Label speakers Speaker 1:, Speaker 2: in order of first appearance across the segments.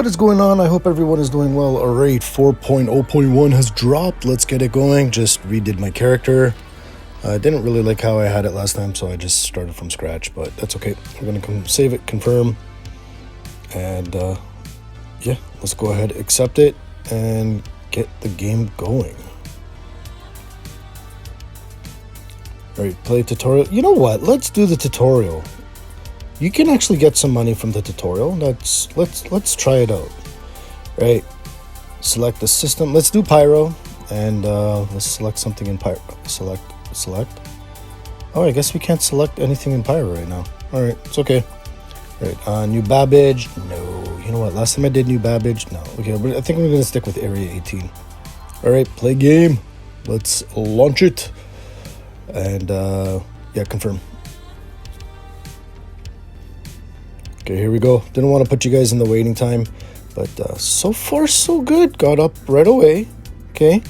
Speaker 1: What is going on? I hope everyone is doing well. Alright, 4.0.1 has dropped. Let's get it going. Just redid my character. I didn't really like how I had it last time, so I just started from scratch, but that's okay. We're going to save it, confirm, and yeah, let's go ahead, accept it, and get the game going. Alright, play tutorial. You know what? Let's do the tutorial. You can actually get some money from the tutorial. Let's try it out. Right. Select the system. Let's do pyro, and let's select something in pyro. Select. Oh, I guess we can't select anything in pyro right now. All right, it's okay. All right, new Babbage. No. You know what? Last time I did new Babbage. No. Okay, but I think we're gonna stick with area 18. All right, play game. Let's launch it, and yeah, confirm. Okay, here we go. Didn't want to put you guys in the waiting time, but so far so good. Got up right away. Okay.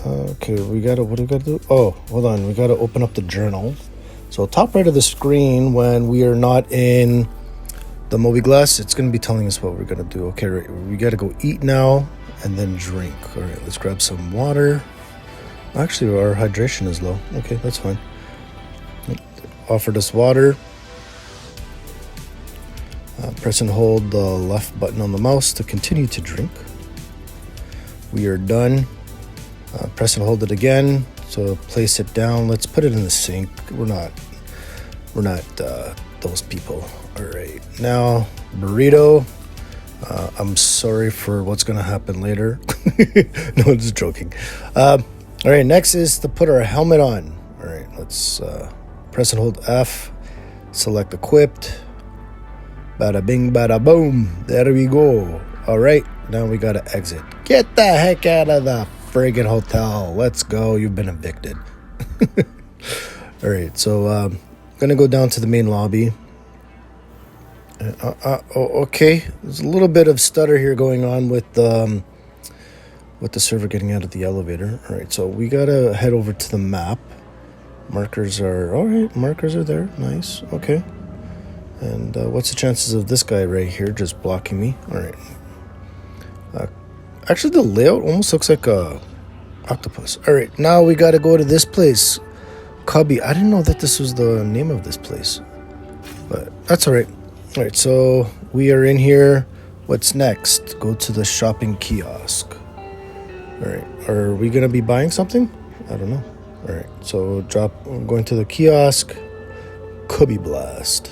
Speaker 1: Okay, what do we gotta do? Oh, hold on. We gotta open up the journal. So top right of the screen, when we are not in the Mobi-Glass, it's gonna be telling us what we're gonna do. Okay, right, we gotta go eat now and then drink. All right, let's grab some water. Actually, our hydration is low. Okay, that's fine. Offered us water. Press and hold the left button on the mouse to continue to drink. We are done. Press and hold it again. So place it down. Let's put it in the sink. We're not those people. All right. Now, burrito. I'm sorry for what's going to happen later. No, I'm just joking. All right. Next is to put our helmet on. All right. Let's press and hold F. Select equipped. Bada bing, bada boom. There we go. All right, now we gotta exit. Get the heck out of the friggin' hotel. Let's go. You've been evicted. All right, so gonna go down to the main lobby. Okay, there's a little bit of stutter here going on with the server getting out of the elevator. All right, so we gotta head over to the map. Markers are all right. Markers are there. Nice. Okay. And what's the chances of this guy right here just blocking me? All right. Actually, the layout almost looks like a octopus. All right, now we got to go to this place, Cubby. I didn't know that this was the name of this place, but that's all right. All right, so we are in here. What's next? Go to the shopping kiosk. All right, are we gonna be buying something? I don't know. All right, so I'm going to the kiosk. Cubby Blast.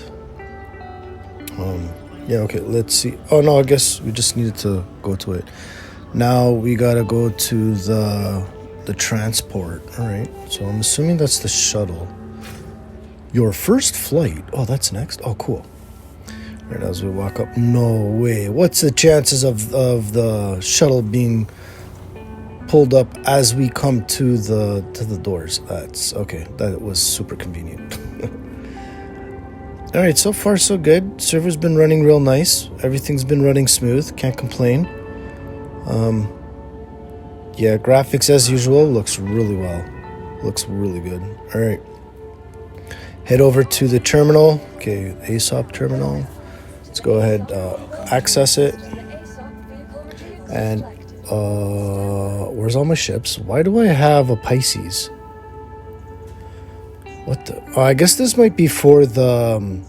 Speaker 1: Yeah, okay, let's see. Oh, no, I guess we just needed to go to it. Now we gotta go to the transport. All right, so I'm assuming that's the shuttle. Your first flight. Oh, that's next. Oh, cool. All right, as we walk up. No way. What's the chances of the shuttle being pulled up as we come to the doors? That's okay. That was super convenient. All right, so far so good. Server's been running real nice. Everything's been running smooth. Can't complain. Yeah, graphics as usual looks really well. Looks really good. All right. Head over to the terminal. Okay, ASOP terminal. Let's go ahead, access it. And where's all my ships? Why do I have a Pisces? What the? Oh, I guess this might be for the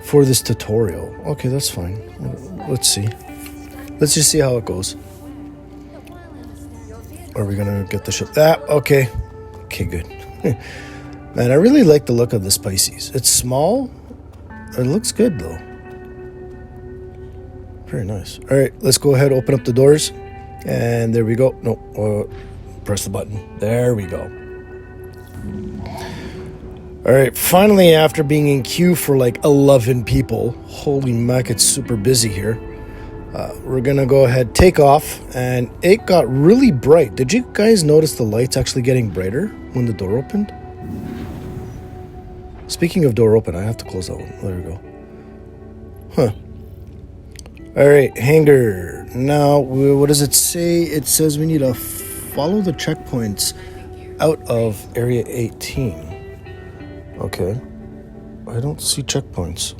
Speaker 1: for this tutorial. Okay, that's fine. Let's see. Let's just see how it goes. Are we gonna get the ship? Okay. Okay, good. Man, I really like the look of this Pisces. It's small. It looks good though. Very nice. All right, let's go ahead. Open up the doors, and there we go. No, press the button. There we go. All right, finally, after being in queue for like 11 people, holy mac, it's super busy here. We're gonna go ahead, take off, and it got really bright. Did you guys notice the lights actually getting brighter when the door opened? Speaking of door open, I have to close that one. There we go. Huh. All right, hangar. Now, what does it say? It says we need to follow the checkpoints out of area 18. Okay. I don't see checkpoints.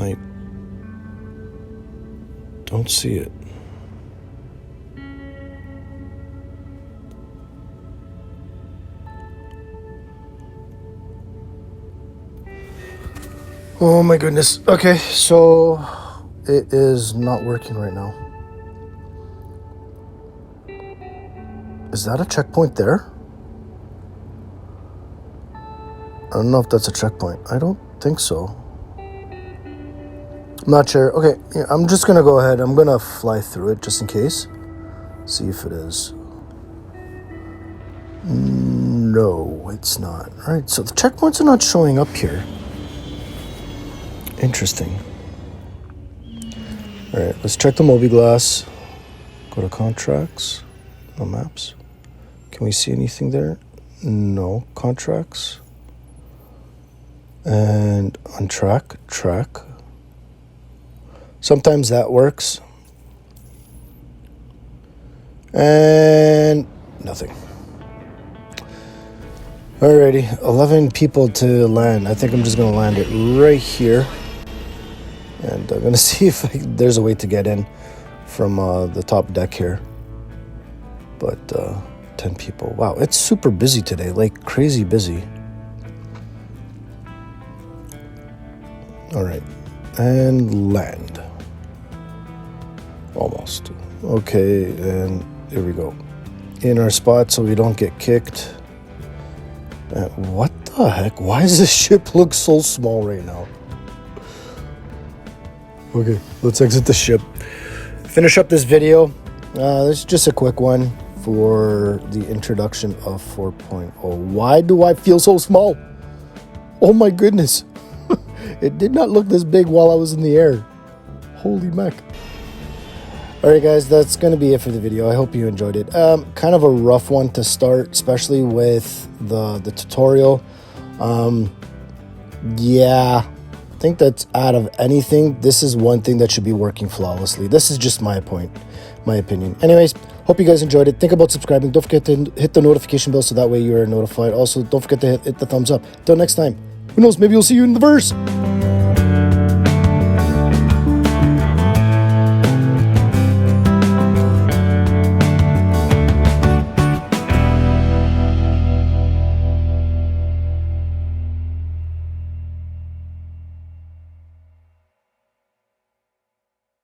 Speaker 1: I don't see it. Oh my goodness. Okay, so it is not working right now. Is that a checkpoint there? I don't know if that's a checkpoint. I don't think so. I'm not sure. Okay, yeah, I'm just gonna go ahead. I'm gonna fly through it just in case. See if it is. No, it's not. All right, so the checkpoints are not showing up here. Interesting. All right, let's check the Mobiglass. Go to contracts. No maps. Can we see anything there? No. Contracts. And on track. Sometimes that works. And nothing. Alrighty, 11 people to land. I think I'm just gonna land it right here. And I'm gonna see if there's a way to get in from the top deck here. But 10 people. Wow, it's super busy today, like crazy busy. All right, and land. Almost. Okay, and here we go. In our spot so we don't get kicked. What the heck? Why does this ship look so small right now? Okay, let's exit the ship. Finish up this video. This is just a quick one for the introduction of 4.0. Why do I feel so small? Oh my goodness. It did not look this big while I was in the air. Holy mac. Alright guys, that's going to be it for the video. I hope you enjoyed it. Kind of a rough one to start, especially with the tutorial. Yeah, I think that's out of anything, this is one thing that should be working flawlessly. This is just my opinion. Anyways, hope you guys enjoyed it. Think about subscribing. Don't forget to hit the notification bell so that way you are notified. Also, don't forget to hit the thumbs up. Till next time. Who knows, maybe we'll see you in the verse.